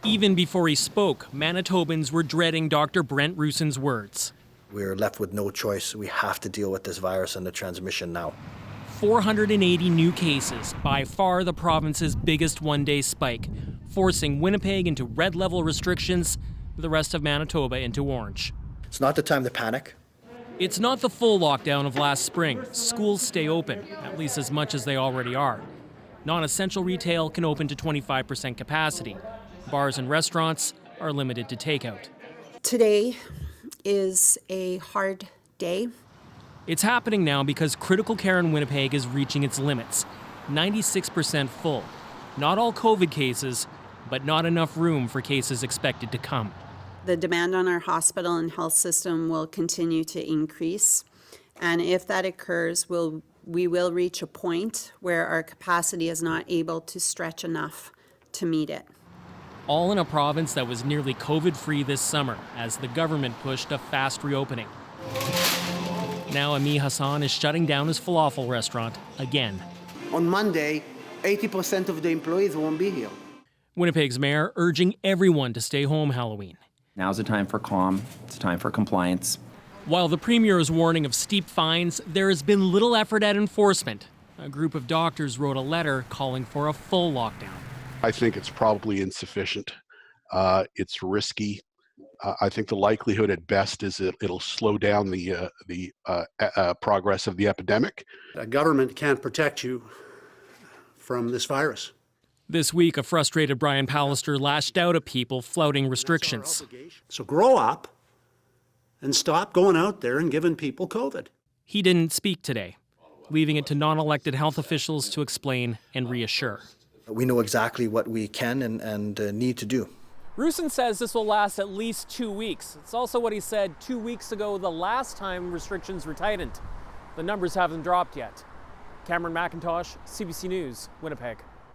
Even before he spoke, Manitobans were dreading Dr. Brent Roussen's words. We're left with no choice. We have to deal with this virus and the transmission now. 480 new cases, by far the province's biggest one-day spike, forcing Winnipeg into red-level restrictions, the rest of Manitoba into orange. It's not the time to panic. It's not the full lockdown of last spring. Schools stay open, at least as much as they already are. Non-essential retail can open to 25% capacity. Bars and restaurants are limited to takeout. Today is a hard day. It's happening now because critical care in Winnipeg is reaching its limits. 96% full. Not all COVID cases, but not enough room for cases expected to come. The demand on our hospital and health system will continue to increase. And if that occurs, we will reach a point where our capacity is not able to stretch enough to meet it. All in a province that was nearly COVID-free this summer as the government pushed a fast reopening. Now Ami Hassan is shutting down his falafel restaurant again. On Monday, 80% of the employees won't be here. Winnipeg's mayor urging everyone to stay home Halloween. Now's the time for calm. It's time for compliance. While the premier is warning of steep fines, there has been little effort at enforcement. A group of doctors wrote a letter calling for a full lockdown. I think it's probably insufficient. It's risky. I think the likelihood at best is that it'll slow down the progress of the epidemic. A government can't protect you from this virus. This week, a frustrated Brian Pallister lashed out at people flouting restrictions. So grow up and stop going out there and giving people COVID. He didn't speak today, leaving it to non-elected health officials to explain and reassure. We know exactly what we can and need to do. Roussen says this will last at least 2 weeks. It's also what he said 2 weeks ago, the last time restrictions were tightened. The numbers haven't dropped yet. Cameron McIntosh, CBC News, Winnipeg.